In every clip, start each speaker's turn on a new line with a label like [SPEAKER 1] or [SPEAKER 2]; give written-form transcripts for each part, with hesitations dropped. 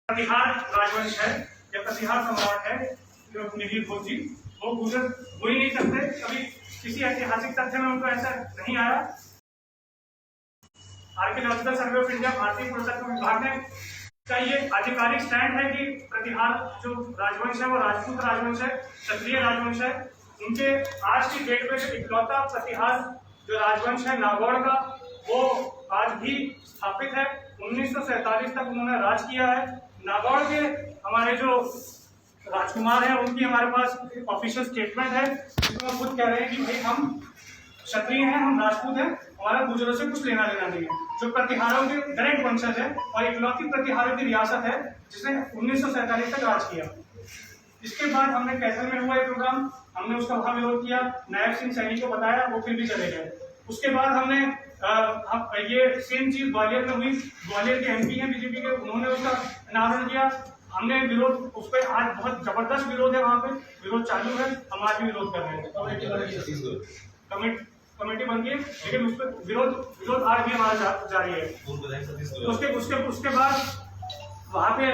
[SPEAKER 1] प्रतिहार राजवंश है या प्रतिहार सम्राट है जो निधि घोष जी, वो गुजर हो ही नहीं सकते। कभी किसी ऐतिहासिक तथ्य में उनको ऐसा नहीं आया। आर्कियोलॉजिकल सर्वे ऑफ इंडिया, भारतीय पुरातत्व विभाग ने का ये आधिकारिक स्टैंड है कि प्रतिहार जो राजवंश है वो राजपूत राजवंश है, क्षत्रिय राजवंश है। उनके आज की डेट में जो इकलौता प्रतिहार जो राजवंश है नागौर का, वो आज भी स्थापित है। 1947 तक उन्होंने राज किया है। नागौर के हमारे जो राजकुमार हैं उनकी हमारे पास ऑफिशियल स्टेटमेंट है जिसमें वो खुद कह रहे हैं कि भाई हम क्षत्रिय हैं, हम राजपूत हैं, हमारा गुजरों से कुछ लेना देना नहीं है। जो प्रतिहारों के डायरेक्ट वंशज है और इकलौती प्रतिहारों की रियासत है जिसने 1947 तक राज किया। इसके बाद हमने कैथल में हुआ ये प्रोग्राम, हमने उसका वहां विरोध किया, नायब सिंह सैनी को बताया, वो फिर भी चले गए। उसके बाद हमने ये सेम चीज ग्वालियर में हुई। ग्वालियर के एमपी हैं बीजेपी के, उन्होंने उसका अनावरण किया। हमने विरोध उस पर, आज बहुत जबरदस्त विरोध है, वहां पे विरोध चालू है, हम आज भी विरोध कर रहे हैं। कमेटी बन गई, लेकिन उस पर विरोध आज भी हमारा जारी है। उसके बाद वहाँ पे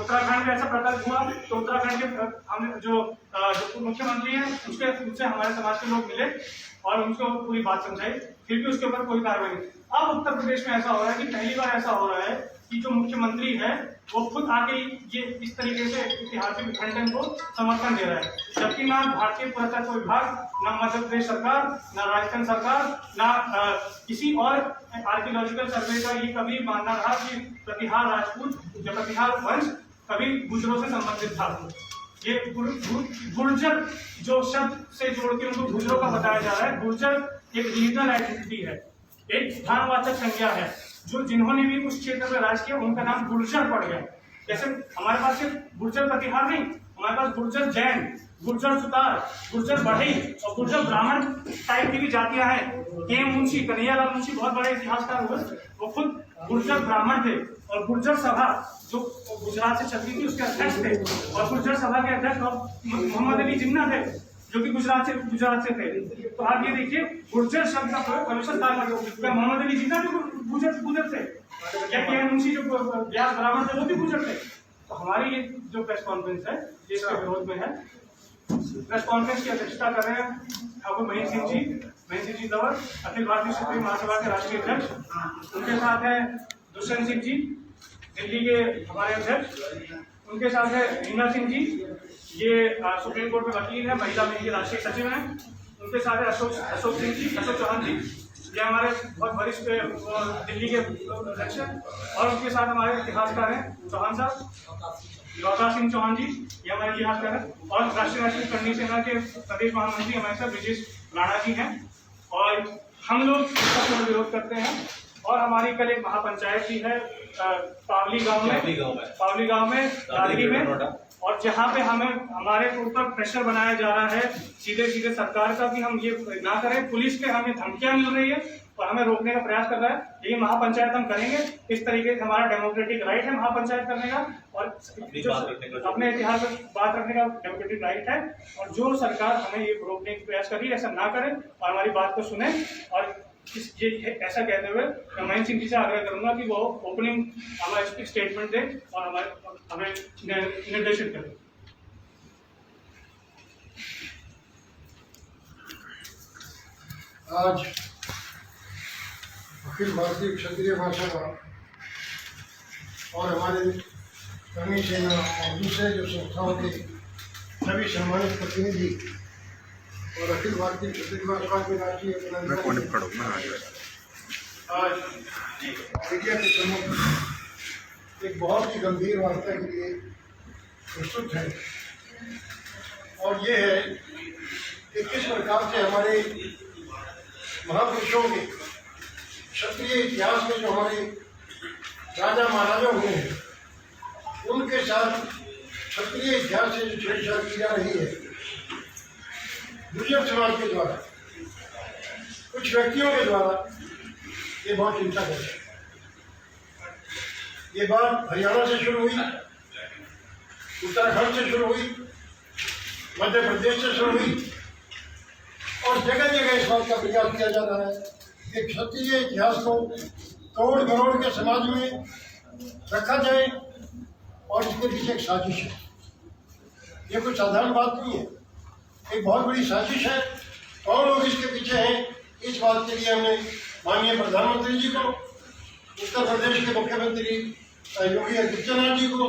[SPEAKER 1] उत्तराखंड में ऐसा प्रकल्प हुआ तो उत्तराखंड के हम जो मुख्यमंत्री हैं उनसे हमारे समाज के लोग मिले और उनको पूरी बात समझाई, फिर भी उसके ऊपर कोई कार्रवाई नहीं। अब उत्तर प्रदेश में ऐसा हो रहा है कि पहली बार ऐसा हो रहा है कि जो मुख्यमंत्री है वो खुद आके ये इस तरीके से ऐतिहासिक विखंडन को समर्थन दे रहा है, जबकि ना भारतीय पुरातत्व विभाग, ना मध्य प्रदेश सरकार, ना राजस्थान सरकार, ना किसी और आर्कियोलॉजिकल सर्वे का ये कभी मानना रहा कि प्रतिहार राजपूत या प्रतिहार वंश कभी गुजरों से संबंधित था। ये गुर्जर जो शब्द से जोड़ के उनको गुजरों का बताया जा रहा है। गुर्जर एक रीजनल आइडेंटिटी है, एक स्थानवाचक संज्ञा है। जो जिन्होंने भी उस क्षेत्र में राज किया उनका नाम गुर्जर पड़ गया। जैसे हमारे पास सिर्फ गुर्जर प्रतिहार नहीं, हमारे पास गुर्जर जैन, गुर्जर सुतार, गुर्जर बढ़ई और गुर्जर ब्राह्मण टाइप की भी जातियां हैं। के मुंशी, कन्हैयालाल मुंशी बहुत बड़े इतिहासकार हुए, वो खुद गुर्जर ब्राह्मण थे। और गुर्जर सभा जो गुजरात से चलती थी उसके अध्यक्ष थे, और गुर्जर सभा के अध्यक्ष मोहम्मद अली जिन्ना थे जो कि गुजरात से थे। तो आप ये देखिए गुर्जर शब्द का प्रयोग हमेशा क्या मोहम्मद अली जिन्ना जो गुजर थे, या के मुंशी जो व्यास ब्राह्मण थे वो भी गुजर थे। तो हमारी ये जो प्रेस कॉन्फ्रेंस है ये इसके विरोध में है। प्रेस कॉन्फ्रेंस की अध्यक्षता कर रहे हैं ठाकुर महेंद्र सिंह जी तंवर, अखिल भारतीय क्षत्रिय महासभा के राष्ट्रीय अध्यक्ष। उनके साथ है दुष्यंत सिंह जी, दिल्ली के हमारे अध्यक्ष। उनके साथ है रीना सिंह जी, ये सुप्रीम कोर्ट में वकील है, महिला विंग के राष्ट्रीय सचिव हैं। उनके साथ है अशोक चौहान जी, ये हमारे बहुत वरिष्ठ दिल्ली के अध्यक्ष हैं। और उनके साथ हमारे इतिहासकार हैं चौहान साहब, लौटा सिंह चौहान जी, ये हमारे इतिहासकार हैं। और राष्ट्रीय करनी सेना के प्रदेश महामंत्री हमारे साथ ब्रिजेश राणा जी हैं। और हम लोग इसका विरोध करते हैं। और हमारी कल एक महापंचायत भी है पावली गांव में दादरी में, और जहाँ पे हमारे ऊपर प्रेशर बनाया जा रहा है सीधे सरकार का कि हम ये ना करें। पुलिस के हमें धमकियां मिल रही है और हमें रोकने का प्रयास कर रहा है। लेकिन महापंचायत हम करेंगे, इस तरीके से हमारा डेमोक्रेटिक राइट है महापंचायत करने का, और अपने इतिहास पर बात रखने का डेमोक्रेटिक राइट है। और जो सरकार हमें ये रोकने का प्रयास कर रही है ऐसा ना करें और हमारी बात को सुने। और ऐसा कहते हुए मैं महेंद्र सिंह जी से आग्रह करूंगा कि वो ओपनिंग हमारा स्टेटमेंट दें और हमें निर्देशित करें।
[SPEAKER 2] आज अखिल भारतीय क्षत्रिय महासभा और हमारे करनी सेना और दूसरे जो संस्थाओं के सभी सम्मानित प्रतिनिधि और अखिल भारतीय क्षत्रिय महासभा के राष्ट्रीय आज मीडिया के सम्मुख एक बहुत ही गंभीर वार्ता के लिए प्रस्तुत है। और ये है कि किस प्रकार से हमारे महापुरुषों के क्षत्रिय इतिहास में जो हमारे राजा महाराजा हुए हैं उनके साथ क्षत्रिय इतिहास से जो छेड़छाड़ की जा रही है गुर्जर समाज के द्वारा, कुछ व्यक्तियों के द्वारा, ये बहुत चिंताजनक है। ये बात हरियाणा से शुरू हुई, उत्तराखंड से शुरू हुई, मध्य प्रदेश से शुरू हुई और जगह जगह इस बात का प्रयास किया जा रहा है कि क्षत्रिय इतिहास को करोड़ करोड़ के समाज में रखा जाए और इसके पीछे एक साजिश है। ये कोई साधारण बात नहीं है, एक बहुत बड़ी साजिश है। कौन लोग इसके पीछे हैं, इस बात के लिए हमने माननीय प्रधानमंत्री जी को, उत्तर प्रदेश के मुख्यमंत्री योगी आदित्यनाथ जी को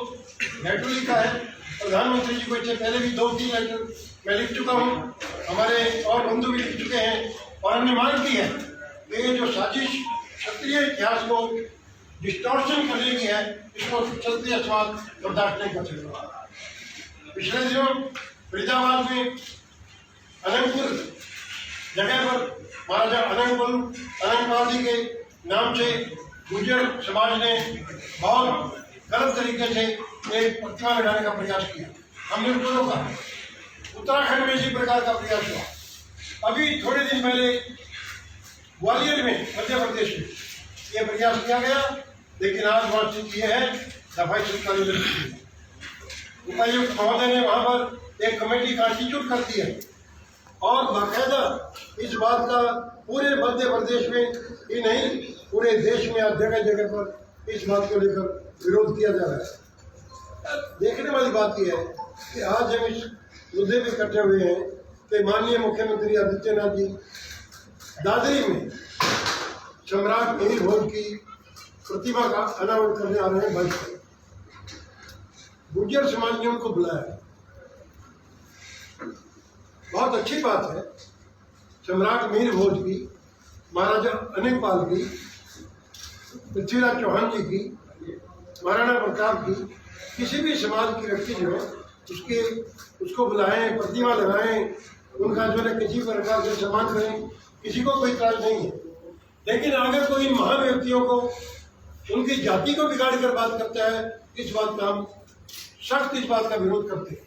[SPEAKER 2] लेटर लिखा है। प्रधानमंत्री जी को इससे पहले भी 2-3 लेटर मैं लिख चुका हूँ, हमारे और बंधु भी लिख चुके हैं, और हमने मांग की है कि ये जो साजिश क्षत्रिय इतिहास को डिस्टॉर्शन करने की है, इसको क्षत्रिय समाज बर्दाश्त नहीं कर सकता। पिछले दिनों फरीदाबाद में अनंतपुर जगह पर महाराजा अनंतपाल जी के नाम से गुर्जर समाज ने बहुत गलत तरीके से एक प्रतिमा लगाने का प्रयास किया। हमने उनको रोका। उत्तराखंड में इसी प्रकार का प्रयास हुआ। अभी थोड़े दिन पहले ग्वालियर में, मध्य प्रदेश में ये प्रयास किया गया, लेकिन आज वहाँ स्थिति ये है, दफाई सरकारी उपायुक्त महोदय ने वहाँ पर एक कमेटी कॉन्स्टिट्यूट कर दी है, और बाकायदा इस बात का पूरे मध्य प्रदेश में ही नहीं, पूरे देश में आज जगह जगह पर इस बात को लेकर विरोध किया जा रहा है। देखने वाली बात यह है कि आज हम इस मुद्दे पे इकट्ठे हुए हैं कि माननीय मुख्यमंत्री आदित्यनाथ जी दादरी में सम्राट मिहिर भोज की प्रतिमा का अनावरण करने आ रहे हैं। बंद गुर्जर समाज ने उनको बुलाया। बहुत अच्छी बात है, सम्राट मिहिर भोज की, महाराजा अनंतपाल की, पृथ्वीराज चौहान जी की, महाराणा प्रताप की, किसी भी समाज की व्यक्ति जो है उसको बुलाएं, प्रतिमा लगाएं, उनका जो है किसी प्रकार से सम्मान करें, किसी को कोई इतराज नहीं है। लेकिन अगर कोई इन महान व्यक्तियों को, उनकी जाति को बिगाड़ कर बात करता है, इस बात का हम सख्त इस बात का विरोध करते हैं।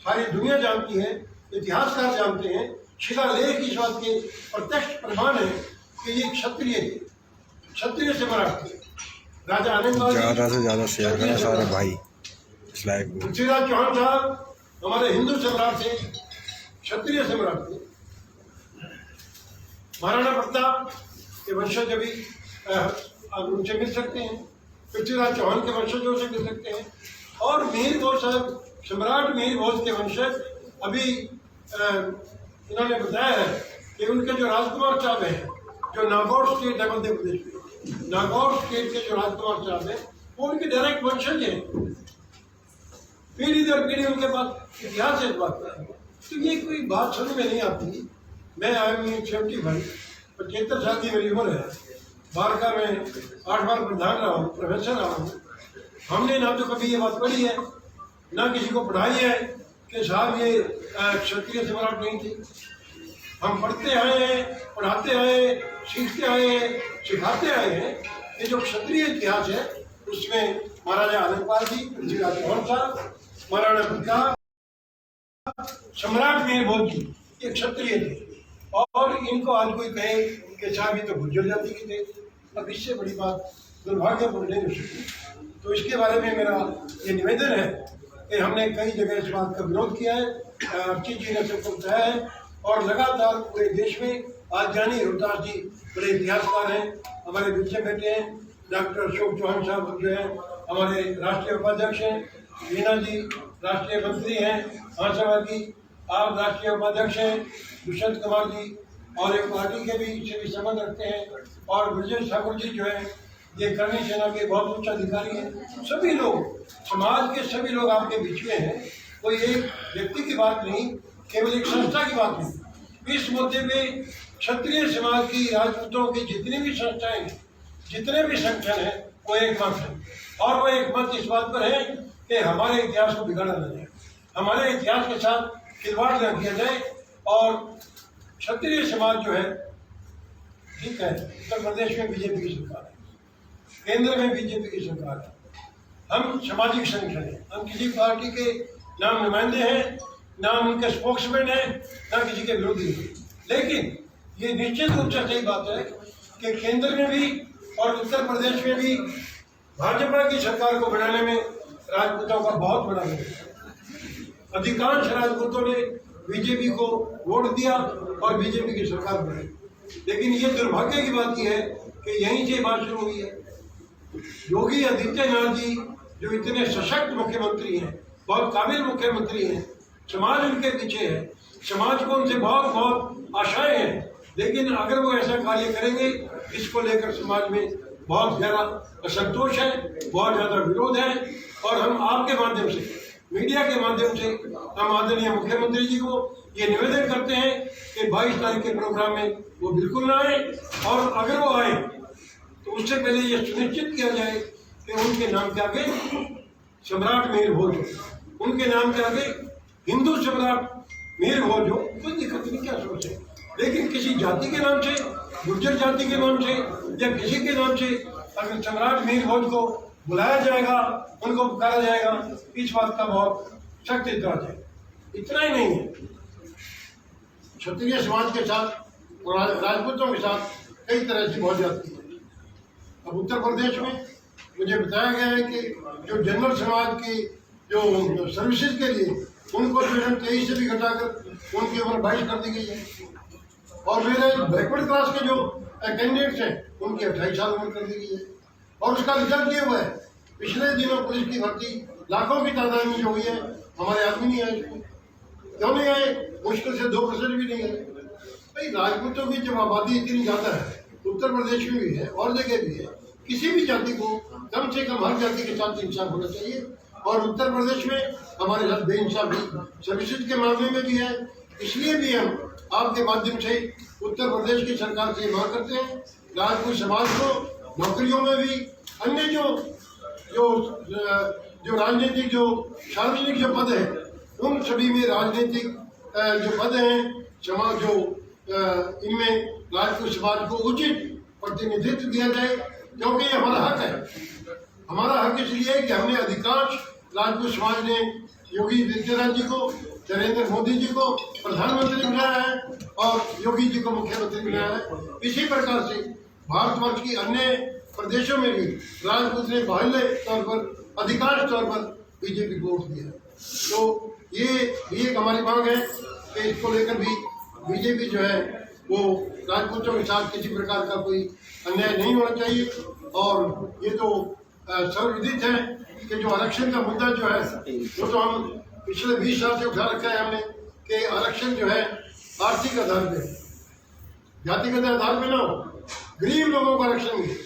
[SPEAKER 2] सारी दुनिया जानती है, इतिहासकार जानते हैं, शिलालेख इस बात के प्रत्यक्ष प्रमाण है कि ये क्षत्रिय से मराठी राजा अनंतपाल
[SPEAKER 3] ज्यादा से ज्यादा शेयर करें सारे भाई इस लाइव को।
[SPEAKER 2] पृथ्वीराज चौहान साहब हमारे हिंदू सम्राट थे, क्षत्रिय सम्राट थे। महाराणा प्रताप के वंशज अभी आप उनसे मिल सकते हैं, पृथ्वीराज चौहान के वंशजों से मिल सकते हैं, और मिहिर भोज साहब, सम्राट मिहिर भोज के वंशज अभी इन्होंने बताया है कि उनके जो राजकुमार साहब हैं, जो नागौर स्टेट है मध्य प्रदेश में, नागौर स्टेट के जो राजकुमार साहब हैं, वो उनके डायरेक्ट वंशज हैं। पीढ़ी दर पीढ़ी उनके पास इतिहास है इस बात का। तो ये कोई बात समझ में नहीं आती। मैं आई एम 75 साल की मेरी उम्र है, बार का मैं 8 बार प्रधान रहा हूँ, प्रोफेसर रहा हूँ। हमने ना तो कभी ये बात पढ़ी है, ना किसी को पढ़ाई है कि साहब ये क्षत्रिय सम्राट नहीं थी। हम पढ़ते आए हैं, पढ़ाते आए, सीखते आए, सिखाते आए हैं कि जो क्षत्रिय इतिहास है उसमें महाराजा अनंतपाल जी, पृथ्वीराज चौहान साहब, महाराणा प्रताप, सम्राट मिहिर भोज जी ये क्षत्रिय थे। और इनको आज कोई कहे कि साहब ये तो गुर्जर जाति के थे, अब इससे बड़ी बात दुर्भाग्यपूर्ण नहीं हो सकती। तो इसके बारे में मेरा ये निवेदन है कि हमने कई जगह इस बात का विरोध किया है, अर्चित जी ने सबको बताया है, और लगातार पूरे देश में आज जानी रोहतास जी बड़े इतिहासकार हैं, हमारे बीच में बैठे हैं। डॉक्टर अशोक चौहान साहब जो है हमारे राष्ट्रीय उपाध्यक्ष हैं, मीना जी राष्ट्रीय मंत्री हैं महासभा की, आप राष्ट्रीय उपाध्यक्ष हैं, दुष्यंत कुमार जी और एक पार्टी के भी इससे भी संबंध रखते हैं, और ब्रजेश ठाकुर जी जो है ये करणी सेना के बहुत उच्च अधिकारी हैं। सभी लोग, समाज के सभी लोग आपके बीच में हैं। कोई एक व्यक्ति की बात नहीं, केवल एक संस्था की बात नहीं। इस मुद्दे में क्षत्रिय समाज की, राजपूतों की जितनी भी संस्थाएं हैं, जितने भी संगठन हैं, वो एक मत है, और वो एक मत इस बात पर है कि हमारे इतिहास को बिगाड़ा न जाए, हमारे इतिहास के साथ खिलवाड़ न किया जाए। और क्षत्रिय समाज जो है, ठीक है, उत्तर प्रदेश में बीजेपी की सरकार है, केंद्र में बीजेपी की सरकार है, हम सामाजिक संगठन हैं, हम किसी पार्टी के नाम नुमाइंदे हैं, ना उनके स्पोक्समैन हैं, ना किसी के विरोधी हैं। लेकिन ये निश्चित रूप से सही बात है कि केंद्र में भी और उत्तर प्रदेश में भी भाजपा की सरकार को बनाने में राजपूतों का बहुत बड़ा रोल है। अधिकांश राजपूतों ने बीजेपी को वोट दिया और बीजेपी की सरकार बनाई। लेकिन ये दुर्भाग्य की बात यह है कि यहीं से बात शुरू हुई है। योगी आदित्यनाथ जी
[SPEAKER 4] जो इतने सशक्त मुख्यमंत्री हैं, बहुत काबिल मुख्यमंत्री हैं, समाज उनके पीछे है, समाज को उनसे बहुत बहुत आशाएं हैं, लेकिन अगर वो ऐसा कार्य करेंगे इसको लेकर समाज में बहुत गहरा असंतोष है, बहुत ज़्यादा विरोध है। और हम आपके माध्यम से, मीडिया के माध्यम से हम आदरणीय मुख्यमंत्री जी को ये निवेदन करते हैं कि 22 तारीख के प्रोग्राम में वो बिल्कुल ना आए, और अगर वो आए तो उससे पहले ये सुनिश्चित किया जाए कि उनके नाम के आगे सम्राट मीर भोज, उनके नाम के आगे हिंदू सम्राट मीर भोज हो, कोई दिक्कत नहीं, क्या सोचे। लेकिन किसी जाति के नाम से, गुर्जर जाति के नाम से या किसी के नाम से अगर सम्राट मीर भोज को बुलाया जाएगा, उनको पुकारा जाएगा, इस बात का बहुत सख्त एतराज है। इतना ही नहीं है, क्षत्रिय समाज के साथ और राजपूतों के साथ कई तरह की बहुत जाती है। अब उत्तर प्रदेश में मुझे बताया गया है कि जो जनरल समाज की जो सर्विसेज के लिए उनको 23 से भी घटाकर उनकी उम्र 22 कर दी गई है, और मेरे बैकवर्ड क्लास के जो कैंडिडेट्स हैं उनकी 28 साल उम्र कर दी गई है। और उसका रिजल्ट ये हुआ है, पिछले दिनों पुलिस की भर्ती लाखों की तादाद में जो हुई है, हमारे आदमी नहीं आए। क्यों नहीं आए? मुश्किल से 2% भी नहीं आए। भाई राजपूतों की जब आबादी इतनी ज़्यादा है, उत्तर प्रदेश में भी है और जगह भी है, किसी भी जाति को कम से कम हर जाति के साथ इंसाफ होना चाहिए। और उत्तर प्रदेश में हमारे साथ बेइंसाफी सर्विसेज के मामले में भी है। इसलिए भी हम आपके माध्यम से उत्तर प्रदेश की सरकार से मांग करते हैं, राजपूत समाज को नौकरियों में भी, अन्य जो राजनीतिक जो सार्वजनिक जो पद है, उन सभी में राजनीतिक जो पद हैं, समाज जो इनमें राजपूत समाज को उचित प्रतिनिधित्व दिया जाए, क्योंकि ये हमारा हक है। हमारा हक इसलिए है कि हमने अधिकांश राजपूत समाज ने योगी आदित्यनाथ जी को, नरेंद्र मोदी जी को प्रधानमंत्री बनाया है और योगी जी को मुख्यमंत्री बनाया है। इसी प्रकार से भारतवर्ष की अन्य प्रदेशों में भी राजपूत ने बाह्य तौर पर, अधिकांश तौर पर बीजेपी को वोट दिया है। तो ये एक हमारी मांग है कि इसको लेकर भी बीजेपी जो है वो राजपूतों के साथ किसी प्रकार का कोई अन्याय नहीं होना चाहिए। और ये तो सर्वविदित है कि जो आरक्षण का मुद्दा जो है वो तो हम पिछले 20 साल से उठा रखा है हमने, कि आरक्षण जो है आर्थिक आधार पे, जातिगत आधार पे ना हो, गरीब लोगों को आरक्षण मिले,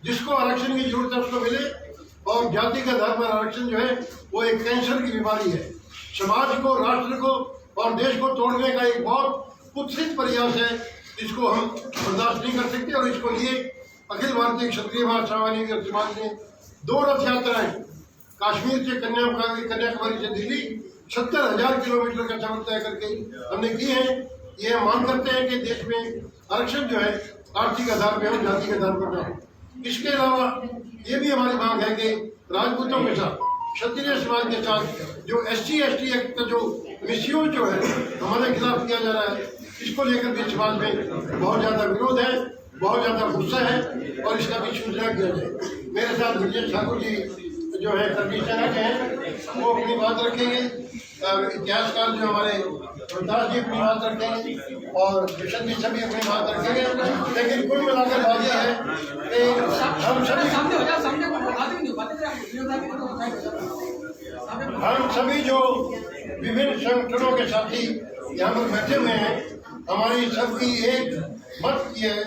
[SPEAKER 4] जिसको आरक्षण की जरूरत है उसको मिले। और जाति के आधार पर आरक्षण जो है वो एक कैंसर की बीमारी है, समाज को, राष्ट्र को और देश को तोड़ने का एक बहुत कुत्सित प्रयास है, इसको हम बर्दाश्त नहीं कर सकते। और इसको लिए अखिल भारतीय क्षत्रिय महासभा समाज ने 2 रथ यात्राएं कश्मीर से कन्याकुमारी से दिल्ली 70,000 किलोमीटर का सफर तय करके हमने की है। ये हम मांग करते हैं कि देश में आरक्षण जो है आर्थिक आधार पर हो, जाति के आधार पर ना हो। इसके अलावा ये भी हमारी मांग है कि राजपूतों के साथ, क्षत्रिय समाज के साथ जो SC/ST एक्ट का जो मिसयूज जो है हमारे खिलाफ किया जा रहा है, इसको लेकर भी समाज में बहुत ज़्यादा विरोध है, बहुत ज़्यादा गुस्सा है, और इसका भी सूचना किया जाए। मेरे साथ ब्रजेश ठाकुर जी जो है कमिश्नर हैं, वो अपनी बात रखेंगे, इतिहासकार जो हमारे प्रताप जी अपनी बात रखेंगे, और किशन जी सभी अपनी बात रखेंगे। लेकिन कुल मिलाकर बात यह है कि हम सभी जो विभिन्न संगठनों के साथी यहाँ पर बैठे हुए हैं, हमारी सबकी एक मत ये है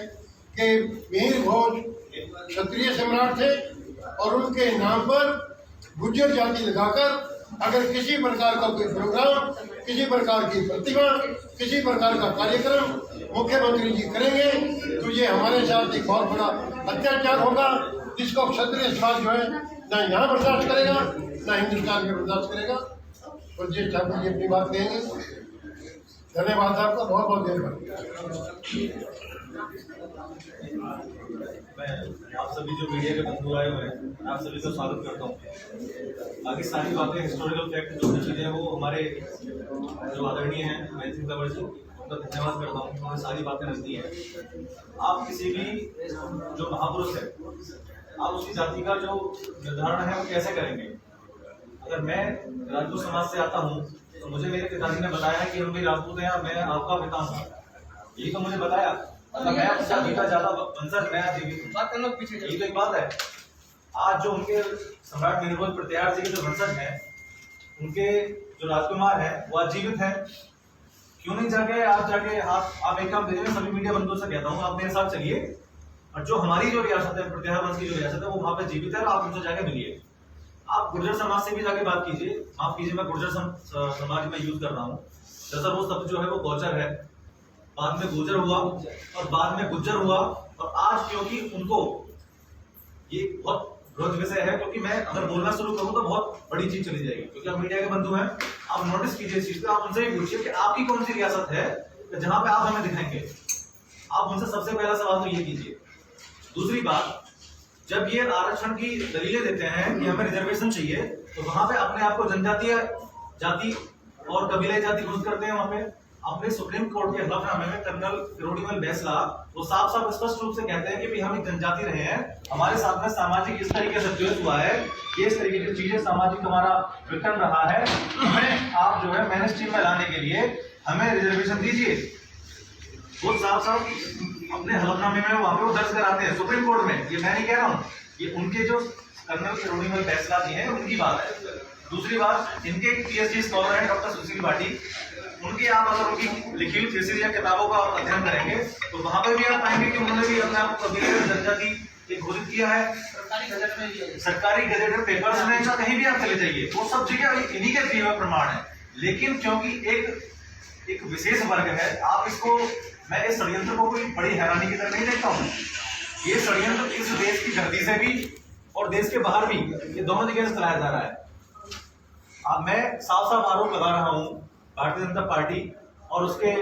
[SPEAKER 4] कि मीर भोज क्षत्रिय सम्राट थे, और उनके नाम पर गुर्जर जाति लगाकर अगर किसी प्रकार का कोई प्रोग्राम, किसी प्रकार की प्रतिमा, किसी प्रकार का कार्यक्रम मुख्यमंत्री जी करेंगे तो ये हमारे साथ एक बहुत बड़ा अत्याचार होगा, जिसको क्षत्रिय समाज जो है ना यहाँ बर्दाश्त करेगा, ना हिंदुस्तान में बर्दाश्त करेगा। और जी ठाकुर जी अपनी बात कहेंगे। धन्यवाद आपका, बहुत बहुत धन्यवाद।
[SPEAKER 5] मैं आप सभी जो मीडिया के बंधु आए हुए हैं, आप सभी का स्वागत करता हूँ। बाकी सारी बातें हिस्टोरिकल फैक्ट जो चीज़ें हैं वो हमारे जो आदरणीय हैं महेंद्र सिंह तंवर जी, उनका धन्यवाद करता हूँ, उन्होंने सारी बातें रखी हैं। आप किसी भी जो महापुरुष है, आप उसकी जाति का जो निर्धारण है वो कैसे करेंगे? अगर मैं राजपूत समाज से आता हूँ तो मुझे मेरे पिताजी ने बताया कि हम भी राजपूत हैं, मैं आपका पिता हूँ, यही तो मुझे बताया। मैं जाति का ज्यादा वंशज, मैं यही तो एक बात है। आज जो उनके सम्राट वीरभोज प्रत्यार जी के जो वंशज हैं, उनके जो राजकुमार हैं वो आज जीवित हैं। क्यों नहीं जाके आप एक काम करिए, सभी मीडिया बंधुओं से कहता हूँ आप मेरे साथ चलिए, और जो हमारी जो रियासत है, प्रत्यार वंश की जो रियासत है, वो वहां पे जीवित है, आप उनसे जाके मिलिए। आप गुर्जर समाज से भी जाके बात कीजिए। माफ कीजिए, मैं गुर्जर समाज में यूज कर रहा हूँ। दरअसल वो शब्द जो है वो गौचर है, बाद में गुर्जर हुआ और बाद में गुज्जर हुआ, और आज क्योंकि उनको ये बहुत विरोध विषय है, क्योंकि मैं अगर बोलना शुरू करूं तो बहुत बड़ी चीज चली जाएगी, क्योंकि आप मीडिया के बंधु हैं, आप नोटिस कीजिए इस चीज को। आप उनसे भी पूछिए कि आपकी कौन सी रियासत है जहां पे आप हमें दिखाएंगे। आप उनसे सबसे पहला सवाल तो ये कीजिए। दूसरी बात, जब ये आरक्षण की दलीलें देते हैं कि हमें रिजर्वेशन चाहिए, तो वहां पे अपने आप को जनजातीय जाति और कबीले जाति घोषित करते हैं। वहां पे अपने सुप्रीम कोर्ट के हलफनामे में कर्नल किरोड़ीमल बैसला वो साफ साफ स्पष्ट रूप से कहते हैं कि भाई हम एक जनजाति रहे हैं, हमारे साथ में सामाजिक इस तरीके से द्वेष हुआ है, ये इस तरीके की चीजें सामाजिक हमारा विकल्प रहा है, हमें आप जो है मेन स्ट्रीम में लाने के लिए हमें रिजर्वेशन दीजिए। वो साफ साफ अपने हलफनामे में वहां पे वो दर्ज कराते हैं सुप्रीम कोर्ट में। ये मैं नहीं कह रहा हूँ, ये उनके जो कर्नल किरोड़ीमल बैसला जी हैं उनकी बात है। दूसरी बात, इनके पीएचडी स्कॉलर हैं डॉक्टर सुशील भाटी, उनकी आप अगर उनकी लिखी हुई थीसिस या किताबों का आप अध्ययन करेंगे तो वहां पर भी आप पाएंगे कि उन्होंने भी अपने आप को कबीले और जनजाति घोषित किया है। सरकारी गजेट में, पेपर्स में, या कहीं भी आप चले जाइए, वो सब जगह इन्हीं के दिए हुए प्रमाण है। लेकिन क्योंकि एक विशेष वर्ग है, आप इसको, मैं इस षड्यंत्र को कोई बड़ी हैरानी की तरह नहीं देखता हूँ। ये षड्यंत्र इस देश की धरती से भी और देश के बाहर भी, ये दोनों जगह से चलाया जा रहा है। अब मैं साफ साफ आरोप लगा रहा हूँ भारतीय जनता पार्टी और उसके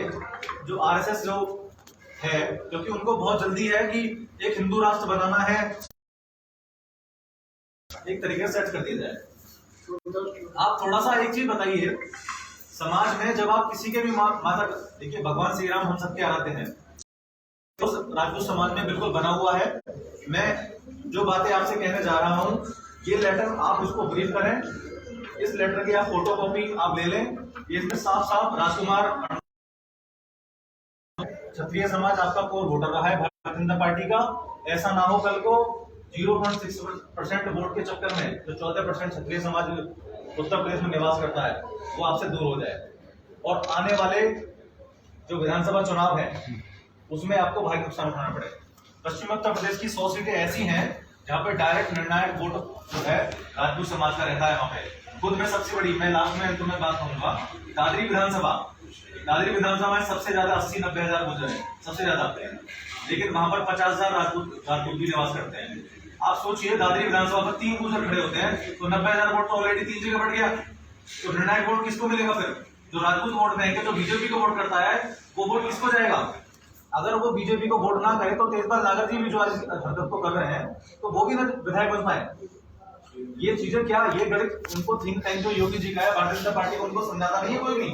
[SPEAKER 5] जो आरएसएस जो है, क्योंकि उनको बहुत जल्दी है कि एक हिंदू राष्ट्र बनाना है, एक तरीके से सेट कर दिया जाए। आप थोड़ा सा एक चीज बताइए, समाज में जब आप किसी के भी माता, देखिए भगवान श्री राम हम सबके आराध्य हैं, तो राजपूत समाज में बिल्कुल बना हुआ है। मैं जो बातें आपसे कहने जा रहा हूँ, ये लेटर आप उसको ब्रीफ करें, इस लेटर की आप फोटो कॉपी आप ले लें। इसमें साफ साफ राजकुमार क्षत्रिय समाज आपका कोर वोटर रहा है भारतीय जनता पार्टी का। ऐसा ना हो कल को 0.6% वोट के चक्कर में जो 14% क्षत्रिय समाज उत्तर प्रदेश में निवास करता है वो आपसे दूर हो जाए, और आने वाले जो विधानसभा चुनाव है उसमें आपको भारी नुकसान उठाना पड़े। पश्चिम उत्तर प्रदेश की 100 सीटें ऐसी हैं जहाँ पे डायरेक्ट निर्णायक वोट जो है राजपूत समाज का रहता है। वहां पे खुद में सबसे बड़ी, मैं लास्ट में तुम्हें बात कहूंगा, दादरी विधानसभा में सबसे ज्यादा 80-90 हजार गुजर है, सबसे ज्यादा, लेकिन वहां पर 50,000 राजपूत भी निवास करते हैं। आप सोचिए, दादरी विधानसभा पर 3 गुजर खड़े होते हैं तो 90,000 वोट तो ऑलरेडी 3 जगह बढ़ गया। तो निर्णायक वोट किसको मिलेगा फिर? जो राजपूत वोट देंगे, जो बीजेपी को वोट करता है, वो वोट किसको जाएगा? अगर वो बीजेपी को वोट ना करे तो तेजपाल नागर जी भी जो आज हरकत को कर रहे हैं तो वो भी ना विधायक बन पाए। ये चीजें क्या, ये गणित उनको थिंक टैंक जो योगी जी का है, भारतीय जनता पार्टी को उनको समझाता नहीं है कोई भी।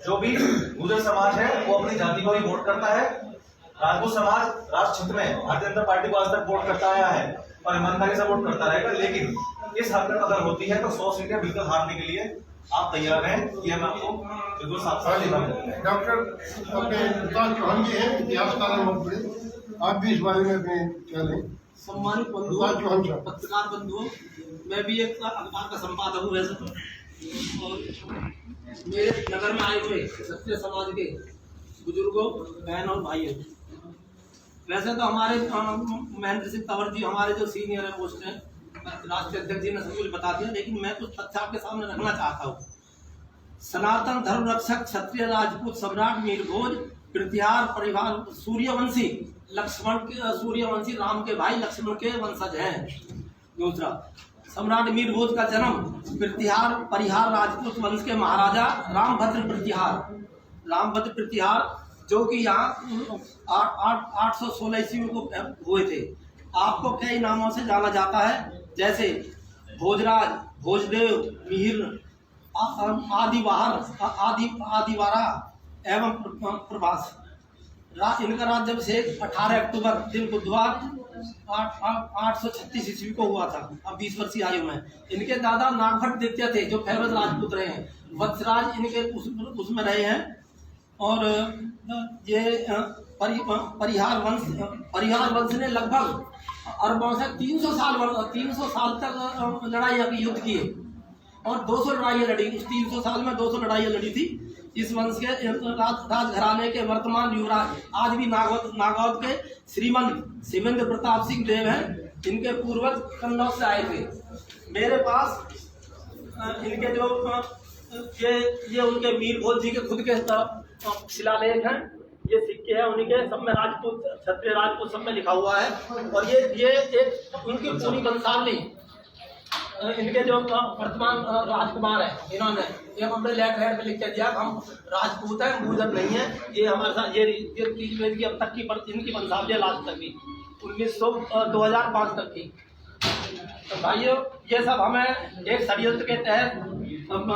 [SPEAKER 5] जो भी गुर्जर समाज है वो अपनी जाति को ही वोट करता है। राजपूत समाज राष्ट्र क्षेत्र में भारतीय जनता पार्टी को आज तक वोट करता आया है और ईमानदारी से वोट करता रहेगा। लेकिन इस हरकत अगर होती है तो 100 सीटें बिल्कुल हारने के लिए आप तैयार हैं, ये मैं आपको बिल्कुल साफ साफ दिखा दूं।
[SPEAKER 4] डॉक्टर अपने प्रकाश चौहान जी हैं, इतिहासकार हैं बहुत बड़े, आप भी इस बारे में अपने क्या लें?
[SPEAKER 6] सम्मानित बंधुओं, पत्रकार बंधुओं, मैं भी एक अखबार का संपादक हूँ वैसे तो, और मेरे नगर में आए हुए क्षत्रिय समाज के बुजुर्गों, बहन और भाइयों, वैसे तो हमारे महेंद्र सिंह तंवर जी हमारे जो सीनियर है पोस्ट हैं, राष्ट्रीय अध्यक्ष जी ने सब कुछ बता दिया, लेकिन मैं कुछ तथ्य आपके सामने रखना चाहता हूँ। सनातन धर्म रक्षक क्षत्रिय राजपूत सम्राट मीरभोज प्रतिहार परिवार सूर्यवंशी लक्ष्मण के, सूर्यवंशी राम के भाई लक्ष्मण के वंशज हैं। दूसरा, सम्राट मीरभोज का जन्म प्रतिहार परिहार राजपूत वंश के महाराजा रामभद्र प्रतिहार जो कि यहाँ 816 ईस्वी को हुए थे। आपको कई नामों से जाना जाता है, जैसे भोजराज, भोजदेव, मिहिर, आदिवारा एवं प्रभास। इनका राज्याभिषेक 18 अक्टूबर दिन बुधवार 836 ईस्वी को हुआ था। अब 20 वर्षीय आयु में इनके दादा नागभट्ट द्वितीय थे जो फैवज राजपूत रहे हैं। वत्सराज इनके उसमें रहे हैं। और ये परिहार वंश ने लगभग अरबों से 300 साल तक लड़ाई युद्ध किए और 200 लड़ाइयाँ लड़ी। उस 300 साल में 200 लड़ाइयाँ लड़ी थी। इस वंश के राजघराने के वर्तमान युवराज आज भी नागौद के श्रीमंत शिवेंद्र प्रताप सिंह देव हैं। इनके पूर्वज कन्नौज से आए थे। मेरे पास इनके जो ये उनके मीर भोज जी के खुद के शिलालेख हैं। ये सिक्के हैं उन्हीं के, सब में राजपूत क्षत्रिय राजपूत सब में लिखा हुआ है। और ये एक उनकी पूरी वंशावली इनके जो वर्तमान राजकुमार है इन्होंने ये हमने लेटर हेड में लिख के दिया हम राजपूत हैं, मूजत नहीं है। ये हमारे साथ ये तीज की अब तक की इनकी वंशावली लास्ट तक की 2005 तक की। तो भाइयों ये सब हमें एक षड्यंत्र के तहत अब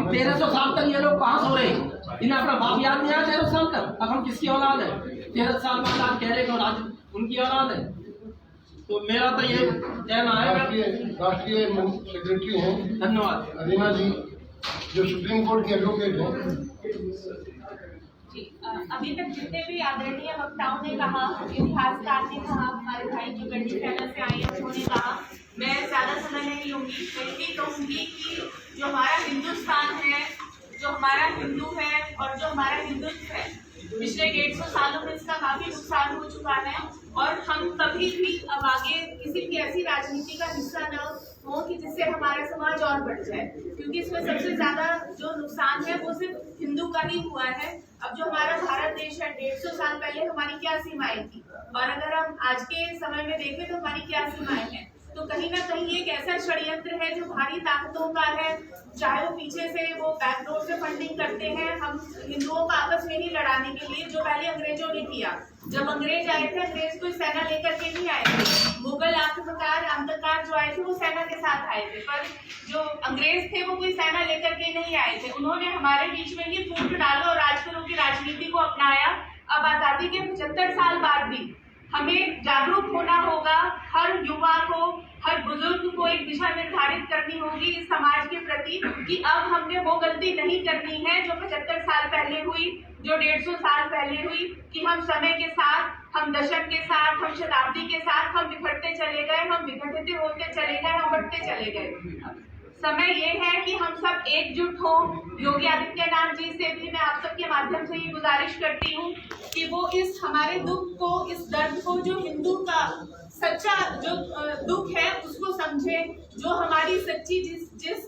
[SPEAKER 6] 1300 साल तक ये लोग पास हो रहे हैं। इन्हें अपना बाप याद नहीं आया 1300 साल तक। अब हम किसकी औलाद है? 1300 साल बाद आप कह रहे हो राज उनकी औलाद है। तो मेरा तो ये कहना है।
[SPEAKER 4] राष्ट्रीय सेक्रेटरी हैं
[SPEAKER 6] धन्यवाद
[SPEAKER 4] अरीना जी, जो सुप्रीम कोर्ट के एडवोकेट हैं।
[SPEAKER 7] अभी तक जितने भी आदरणीय वक्ताओं ने कहा, इतिहासकार ने कहा, हमारे भाई जो गढ़ी शहर से आए उन्होंने कहा, मैं ज्यादा समय नहीं लूंगी। मैं यही कहूंगी कि जो हमारा हिंदुस्तान है, जो हमारा हिंदू है और जो हमारा हिंदुत्व है, पिछले 150 सालों में इसका काफी नुकसान हो चुका है। और हम कभी भी अब आगे किसी भी ऐसी राजनीति का हिस्सा न हो कि जिससे हमारा समाज और बढ़ जाए, क्योंकि इसमें सबसे ज्यादा जो नुकसान है वो सिर्फ हिंदू का ही हुआ है। अब जो हमारा भारत देश है, 150 साल पहले हमारी क्या सीमाएं थी और अगर हम आज के समय में देखें तो हमारी क्या सीमाएं हैं। तो कहीं ना कहीं एक ऐसा षड्यंत्र है जो भारी ताकतों का है, चाहे वो पीछे से वो बैकडोर से फंडिंग करते हैं हम हिंदुओं को आपस में ही लड़ाने के लिए, जो पहले अंग्रेजों ने किया। जब अंग्रेज आए थे, अंग्रेज कोई सेना लेकर के नहीं आए थे। मुगल आक्रमणकार जो आए थे वो सेना के साथ आए थे, पर जो अंग्रेज थे वो कोई सेना लेकर के नहीं आए थे। उन्होंने हमारे बीच में ही फूट डालो और राजकरों की राजनीति को अपनाया। अब आजादी के 75 साल बाद भी हमें जागरूक होना होगा। हर युवा को, हर बुजुर्ग को एक दिशा निर्धारित करनी होगी इस समाज के प्रति कि अब हमने वो गलती नहीं करनी है जो 75 साल पहले हुई, जो 150 साल पहले हुई, कि हम समय के साथ, हम दशक के साथ, हम शताब्दी के साथ हम बिखरते चले गए, हम विघटित होते चले गए, हम बढ़ते चले गए। समय ये है कि हम सब एकजुट हो। योगी आदित्यनाथ जी से भी मैं आप सबके माध्यम से ये गुजारिश करती हूँ कि वो इस हमारे दुख को, इस दर्द को, जो हिंदू का सच्चा जो दुख है उसको समझे। जो हमारी सच्ची जिस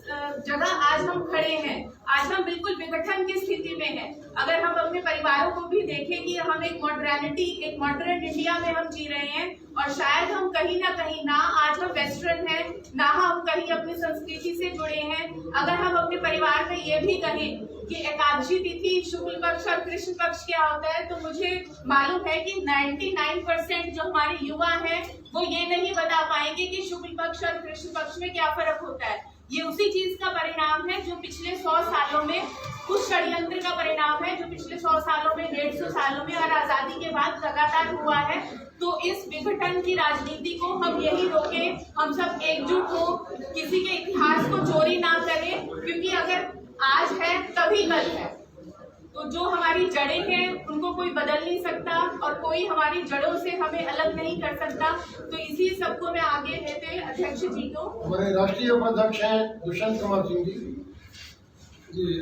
[SPEAKER 7] जगह आज हम खड़े हैं, आज हम बिल्कुल विघटन की स्थिति में हैं। अगर हम अपने परिवारों को भी देखें कि हम एक मॉडर्निटी, एक मॉडर्न इंडिया में हम जी रहे हैं और शायद हम कहीं ना कहीं ना आज हम वेस्टर्न हैं, ना हम कहीं अपनी संस्कृति से जुड़े हैं। अगर हम अपने परिवार में ये भी कहें कि एकादशी तिथि शुक्ल पक्ष और कृष्ण पक्ष क्या होता है, तो मुझे मालूम है कि 99% जो हमारे युवा हैं वो ये नहीं बता पाएंगे कि शुक्ल पक्ष और कृष्ण पक्ष में क्या फर्क होता है। ये उसी चीज का परिणाम है जो पिछले 100 सालों में, उस षड्यंत्र का परिणाम है जो पिछले 100 सालों में, 150 सालों में और आजादी के बाद लगातार हुआ है। तो इस विघटन की राजनीति को हम यही रोकें, हम सब एकजुट हो, किसी के इतिहास को चोरी ना करें, क्योंकि अगर आज है तभी कल है। तो जो हमारी जड़ें हैं उनको कोई बदल नहीं सकता और कोई हमारी जड़ों से हमें अलग नहीं कर सकता। तो इसी सबको मैं आगे लेते अध्यक्ष जी को।
[SPEAKER 4] हमारे राष्ट्रीय उपाध्यक्ष हैं दुष्यंत कुमार सिंह जी।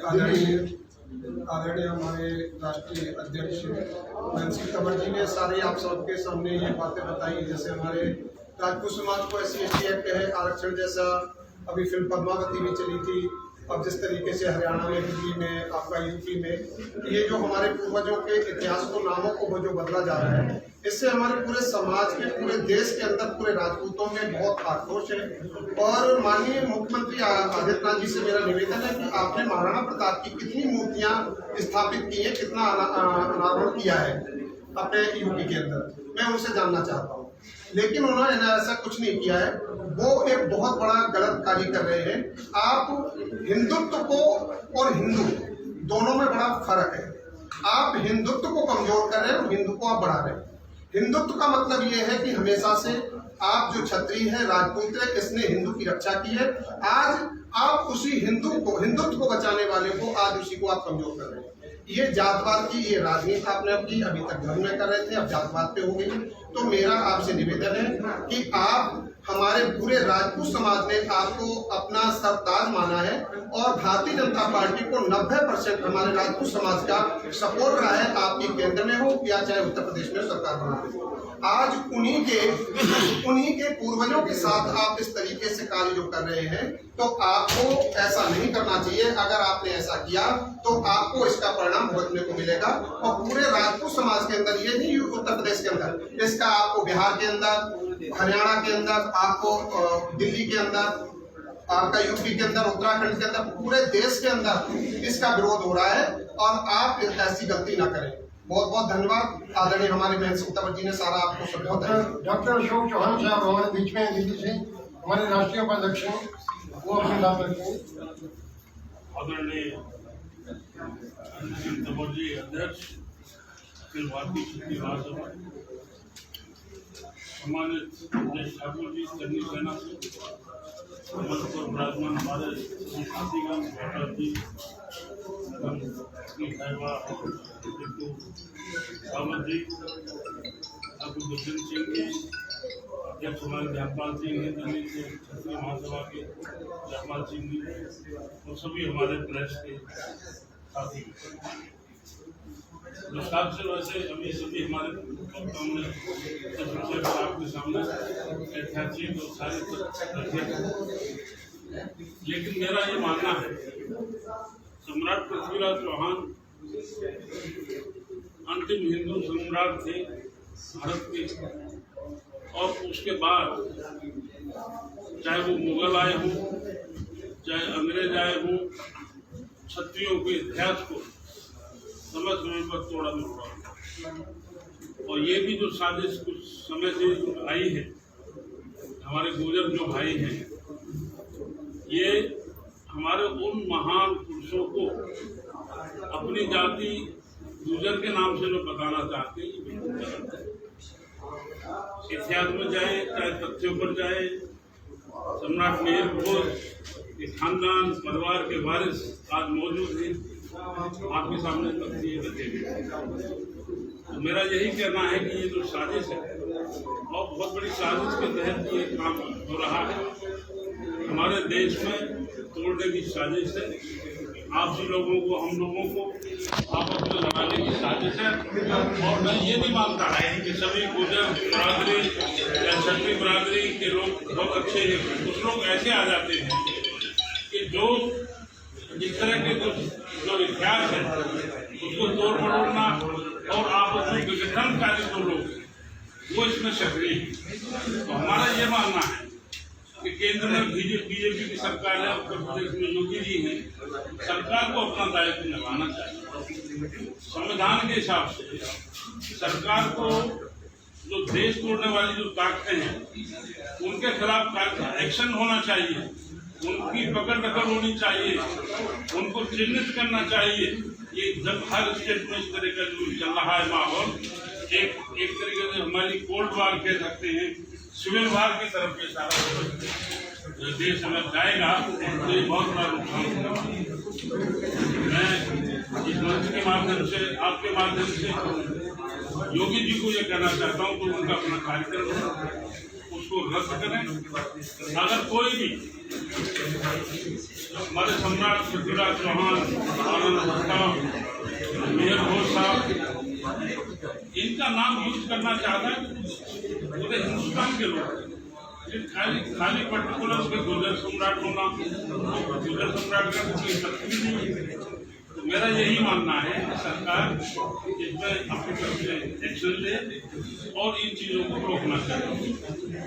[SPEAKER 8] आदरणीय हमारे राष्ट्रीय अध्यक्ष मनसिंह तंवर जी ने सारे आप सबके सामने ये बातें बताई। जैसे हमारे राजपूत समाज को SC/ST एक्ट है, आरक्षण जैसा, अभी फिल्म पद्मावती भी चली थी। अब जिस तरीके से हरियाणा में, दिल्ली में, आपका यूपी में, ये जो हमारे पूर्वजों के इतिहास को, नामों को वो जो बदला जा रहा है, इससे हमारे पूरे समाज के, पूरे देश के अंदर, पूरे राजपूतों में बहुत आक्रोश है। और माननीय मुख्यमंत्री आदित्यनाथ जी से मेरा निवेदन है कि आपने महाराणा प्रताप की कितनी मूर्तियां स्थापित की है, कितना अनावरण किया है अपने यूपी के अंदर, मैं उनसे जानना चाहता हूँ। लेकिन उन्होंने ऐसा कुछ नहीं किया है। वो एक बहुत बड़ा गलत कार्य कर रहे हैं। आप हिंदुत्व को और हिंदू दोनों में बड़ा फर्क है। आप हिंदुत्व को कमजोर कर रहे हैं और हिंदू को आप बढ़ा रहे हैं। हिंदुत्व का मतलब ये है कि हमेशा से आप जो क्षत्रिय है, राजपूत है, इसने हिंदू की रक्षा की है। आज आप उसी हिंदुत्व को बचाने वाले को, आज उसी को आप कमजोर कर रहे हैं। ये जातवाद की ये राजनीति आपने अपनी, अभी तक धर्म में कर रहे थे, अब जातवाद पे हो गई। तो मेरा आपसे निवेदन है कि आप, हमारे पूरे राजपूत समाज ने आपको अपना सरताज माना है और भारतीय जनता पार्टी को 90% हमारे राजपूत समाज का सपोर्ट रहा है, आपके केंद्र में हो या चाहे उत्तर प्रदेश में सरकार बनाते हो। आज उन्हीं के पूर्वजों के साथ आप इस तरीके से कार्य जो कर रहे हैं, तो आपको ऐसा नहीं करना चाहिए। अगर आपने ऐसा किया तो आपको इसका परिणाम भुगतने को मिलेगा और पूरे राजपूत समाज के अंदर, ये नहीं उत्तर प्रदेश के अंदर, इसका आपको बिहार के अंदर, हरियाणा के अंदर, आपको दिल्ली के अंदर, आपका यूपी के अंदर, उत्तराखंड के अंदर, पूरे देश के अंदर इसका विरोध हो रहा है और आप ऐसी गलती ना करें। बहुत बहुत धन्यवाद आदरणीय हमारे महेंद्र सिंह तंवर जी ने सारा आपको समझाया।
[SPEAKER 4] डॉक्टर अशोक चौहान साहब हमारे बीच में दिल्ली से, हमारे राष्ट्रीय उपाध्यक्ष हैं, वो अपने नाम रखेंगे।
[SPEAKER 9] आदरणीय सिंह तंवर जी अध्यक्ष अखिल भारतीय क्षत्रिय महासभा, सम्मानित जय ठाकुर जी करनी सेना से, मंच पर विराजमान हमारे साथीगण डॉक्टर जी साहिबा, सावंत जी, ठाकुर दुष्यंत सिंह जी, अध्यक्ष हमारे जयपाल सिंह हैं दिल्ली से, क्षत्रिय महासभा के जयपाल सिंह जी, और सभी हमारे प्रेस के साथी। विस्तार से वैसे अभी सभी हमारे वक्ताओं ने इस विषय पर आपके सामने ऐतिहासिक और सारे तथ्य रखे, लेकिन मेरा ये मानना है सम्राट पृथ्वीराज चौहान अंतिम हिंदू सम्राट थे भारत के, और उसके बाद चाहे वो मुगल आए हों चाहे अंग्रेज आए हों, क्षत्रियों के इतिहास को समय समय पर तोड़ा मरोड़ा, और ये भी जो साजिश कुछ समय से आई है, हमारे गुर्जर जो भाई हैं, ये हमारे उन महान पुरुषों को अपनी जाति गुर्जर के नाम से जो बताना चाहते हैं, इतिहास में जाए चाहे तथ्यों पर जाए, सम्राट मेहर भोज के खानदान परिवार के वारिस आज मौजूद हैं, आपके सामने तथ्य रखे गए। तो मेरा यही कहना है कि ये जो साजिश है और बहुत बड़ी साजिश के तहत ये काम हो रहा है, हमारे देश में तोड़ने की साजिश है, आपसी लोगों को, हम लोगों को आपस में लड़ाने की साजिश है। और मैं ये नहीं मानता है कि सभी गुर्जर बरादरी या क्षत्रिय बरादरी के लोग बहुत अच्छे हैं। कुछ लोग ऐसे आ जाते हैं कि जो जिस तरह के जो इतिहास है उसको तोड़ मरोड़ना और आपस में विघटनकारी जो लोग वो इसमें सक्रिय है। तो हमारा ये मानना है कि केंद्र में बीजेपी की सरकार है, उत्तर प्रदेश में योगी जी हैं, सरकार को अपना दायित्व निभाना चाहिए। संविधान के हिसाब से सरकार को जो देश तोड़ने वाली जो ताकतें हैं उनके खिलाफ एक्शन होना चाहिए, उनकी पकड़ दखल होनी चाहिए, उनको चिन्हित करना चाहिए। ये जब हर स्टेट में इस तरह का जो चल रहा है माहौल, एक तरीके से हमारी कोल्ड वार कह सकते हैं, सिविल वार की तरफ ये सारा देश अगर जाएगा तो ये बहुत बड़ा नुकसान होगा। मैं इस मंच के माध्यम से, आपके माध्यम से योगी जी को ये कहना चाहता हूँ कि उनका अपना कार्यक्रम है उसको रद्द करें। अगर कोई भी हमारे सम्राट पृथ्वीराज चौहान, मेहर भोज साहब, इनका नाम यूज करना चाहता है पूरे हिंदुस्तान के लोग, खाली पर्टिकुलर उसके गुर्जर सम्राट होना, गुर्जर सम्राट का कोई तस्वीर नहीं है। तो मेरा यही मानना है कि सरकार इसमें अपनी तरफ से एक्शन ले और इन चीज़ों को रोकना चाहिए।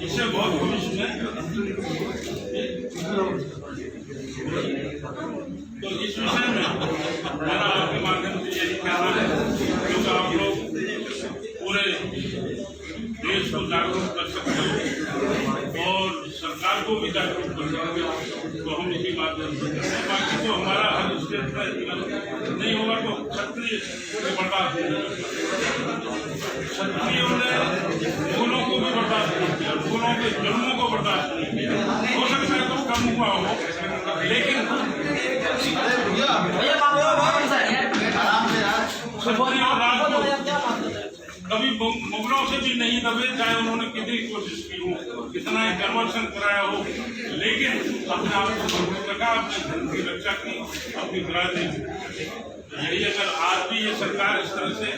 [SPEAKER 9] इससे बहुत भविष्य में तो इस विषय में मेरा आपके माध्यम से यही कहना है, क्योंकि आप लोग पूरे देश को जागरूक कर सकते हैं और सरकार को भी जागरूक कर सकते हैं, तो हम इसी माध्यम से करते हैं। बाकी तो हमारा हर स्टेट में नहीं होगा तो क्षत्रिय बर्दाश्त नहीं, क्षत्रियों ने मुगलों को भी बर्दाश्त नहीं किया, मुगलों के जुल्मों को बर्दाश्त नहीं किया। हो सकता है तो कम हुआ हो, लेकिन क्षत्रिय और राजपूत कभी मुगलों से भी नहीं दबे, चाहे उन्होंने कितनी कोशिश की हो, कितना ही कन्वर्सन कराया हो, लेकिन अपने आप को मजबूत रखा, अपने धर्म की रक्षा की, अपनी बिरादरी की। यही अगर आज भी ये सरकार इस तरह से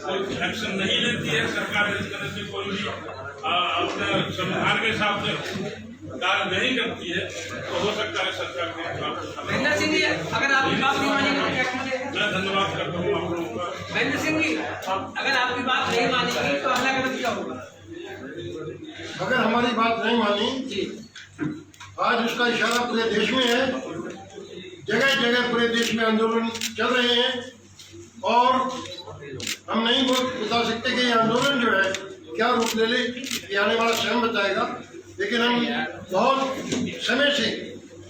[SPEAKER 9] कोई एक्शन नहीं लेती है, सरकार इस तरह से कोई भी अपने संविधान के हिसाब से कार्य नहीं करती है, तो हो सकता है सरकार के खिलाफ।
[SPEAKER 6] महेंद्र सिंह जी, अगर आपकी बात नहीं मानेंगे तो क्या करेंगे?
[SPEAKER 9] मैं धन्यवाद करता हूँ आप लोगों का।
[SPEAKER 6] महेंद्र सिंह जी, अगर आपकी बात नहीं मानेंगी तो अगला कदम क्या होगा?
[SPEAKER 4] अगर हमारी बात नहीं मानी, आज उसका इशारा पूरे देश में है, जगह जगह पूरे देश में आंदोलन चल रहे हैं और हम नहीं बता सकते कि ये आंदोलन जो है क्या रूप ले ले, ये आने वाला समय बताएगा। लेकिन हम बहुत समय से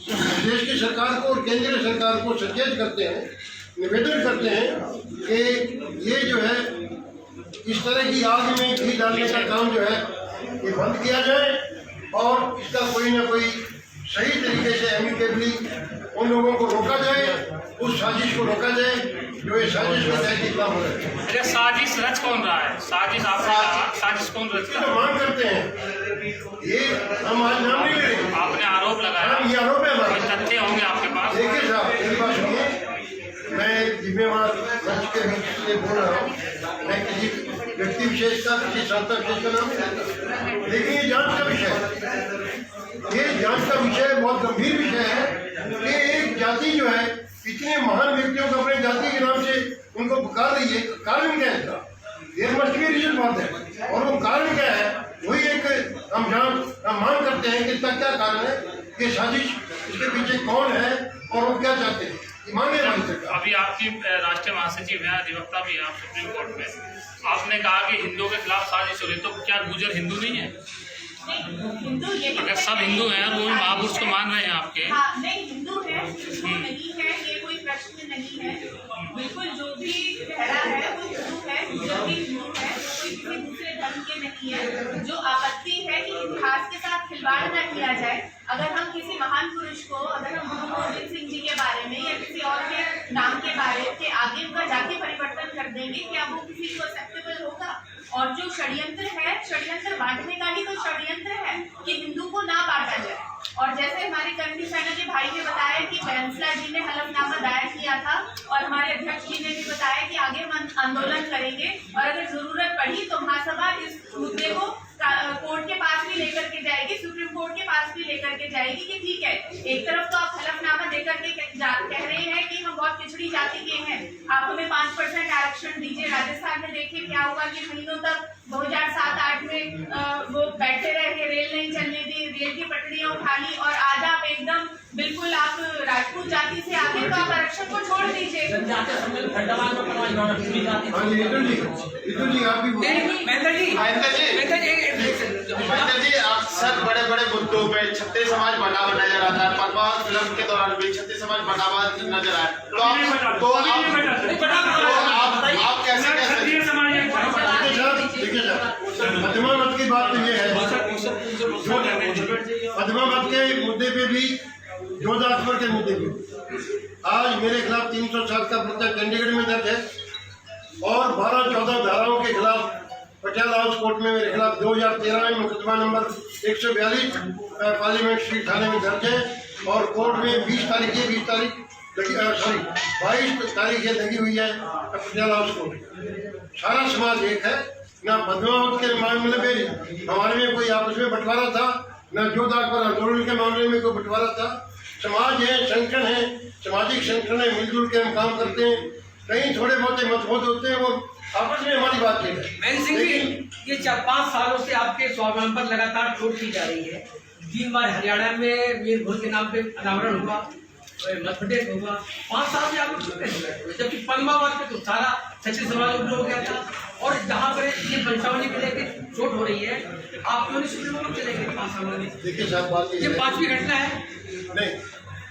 [SPEAKER 4] देश की सरकार को और केंद्रीय सरकार को सचेत करते हैं, निवेदन करते हैं कि ये जो है इस तरह की आग में घी डालने का काम जो है ये बंद किया जाए और इसका कोई ना कोई सही तरीके से एमिकेबली उन लोगों को रोका जाए, उस साजिश को रोका जाए जो ये साजिश के तहत काम हो रहा है।
[SPEAKER 1] अच्छा, साजिश रच कौन रहा है? साजिश आपने कहा, साजिश कौन रच रहा
[SPEAKER 4] तो
[SPEAKER 1] है?
[SPEAKER 4] मांग करते हैं, ये हम आज नाम नहीं ले रहे,
[SPEAKER 1] आपने आरोप लगाया,
[SPEAKER 4] ये आरोप है हमारा।
[SPEAKER 1] कोई तथ्य होंगे आपके पास?
[SPEAKER 4] देखिए साहब, मेरी बात सुनिए, मैं जिम्मेवार मंच के बीच से बोल रहा हूँ, मैं किसी व्यक्ति विशेष का, किसी संस्था विशेष का नाम नहीं लेता। लेकिन ये जांच का विषय है, ये जांच का विषय बहुत गंभीर विषय है कि एक जाति जो है इतने महान व्यक्तियों को अपने जाति के नाम से उनको पुकार रही है, कारण क्या है इसका? ये मस्ट बी रीजन बात है, और वो कारण क्या है वही एक हम मांग करते हैं कि इसका क्या कारण है, कि साजिश इसके पीछे कौन है और वो क्या चाहते हैं, मांगे हमारी सरकार।
[SPEAKER 1] अभी आपकी राष्ट्रीय महासचिव है, अधिवक्ता भी है आप सुप्रीम कोर्ट में, आपने कहा कि हिंदुओं के खिलाफ साजिश हो रही, तो क्या गुर्जर हिंदू नहीं है?
[SPEAKER 7] हिंदू यही
[SPEAKER 1] अगर सब हिंदू हैं और वो भी महापुरुष को मान रहे हैं आपके,
[SPEAKER 7] हाँ, नहीं हिंदू है, हिंदू नहीं है, ये कोई प्रश्न नहीं है। बिल्कुल जो भी कह रहा है वो हिंदू है, जो भी हिंदू है वो कोई किसी दूसरे धर्म के नहीं है। जो आपत्ति है कि इतिहास के साथ खिलवाड़ न किया जाए। अगर हम किसी महान पुरुष को, अगर हम गुरु गोविंद सिंह जी के बारे में या किसी और के नाम के बारे के आगे उनका जाके परिवर्तन कर देंगे, क्या वो किसी को एक्सेप्टेबल होगा? और जो षड्यंत्र है, षड्यंत्र बांटने का ही तो षड्यंत्र है कि हिंदू को ना बांटा जाए। और जैसे हमारे करनी सेना के भाई ने बताया कि बैंसला जी ने हलफनामा दायर किया था और हमारे अध्यक्ष जी ने भी बताया कि आगे हम आंदोलन करेंगे और अगर जरूरत पड़ी तो महासभा इस मुद्दे को कोर्ट के पास भी लेकर के जाएगी, सुप्रीम कोर्ट के पास भी लेकर के जाएगी कि ठीक है, एक तरफ तो आप हलफनामा देकर के कह रहे हैं कि हम बहुत पिछड़ी जाति के हैं, आप हमें 5% आरक्षण दीजिए। राजस्थान में देखिए क्या हुआ कि महीनों तक 2007-8 में वो बैठे रहे, रेल नहीं चलने दी, रेल की पटरियां उठा ली और आज आप एकदम बिल्कुल आप राजपूत जाति से आगे तो आप आरक्षण को छोड़ दीजिए।
[SPEAKER 10] अक्सर बड़े बड़े मुद्दों पे छत्तीस समाज बटा नजर आता है, परवाज फिल्म के दौरान भी छत्तीस समाज बटा नजर आया, तो आप कैसे
[SPEAKER 4] मध्यमा मत की बात तो ये है, मध्यमा मत के मुद्दे पे भी, जोधा अकबर के मुद्दे पे आज मेरे खिलाफ 307 का पर्चा चंडीगढ़ में दर्ज है और 12-14 धाराओं के खिलाफ पटियाला हाउस कोर्ट में मेरे खिलाफ 2013 में मुकदमा नंबर 142 पार्लियामेंट स्ट्रीट थाने में दर्ज है और कोर्ट में 22 तारीख ये लगी हुई है पटियाला हाउस कोर्ट। सारा समाज एक है, ना पद्मावत के मामले में हमारे में कोई आपस में बंटवारा था, ना जोधा अकबर आंदोलन के मामले में कोई बंटवारा था। समाज है, संगठन है, सामाजिक संगठन है, मिलजुल के हम काम करते हैं। कहीं थोड़े बहुत मतभेद होते हैं, वो आपस में हमारी बातचीत है।
[SPEAKER 6] महेंद्र सिंह जी, ये 4-5 सालों से आपके स्वाभिमान पर लगातार चोट की जा रही है। 3 बार हरियाणा में वीर भोज के नाम पे अनावरण हुआ, मतभेद हुआ, 5 साल में आप लोग जबकि पद्मावत पे तो सारा छत्तीस समाज उपयोग हो गया था और जहाँ पर ये वंशावली को लेकर चोट हो रही है, आप क्यों नहीं सुप्रीम कोर्ट चलेंगे 5 सालों में?
[SPEAKER 4] देखिए साहब, बात
[SPEAKER 6] ये 5वीं घटना है।
[SPEAKER 4] नहीं,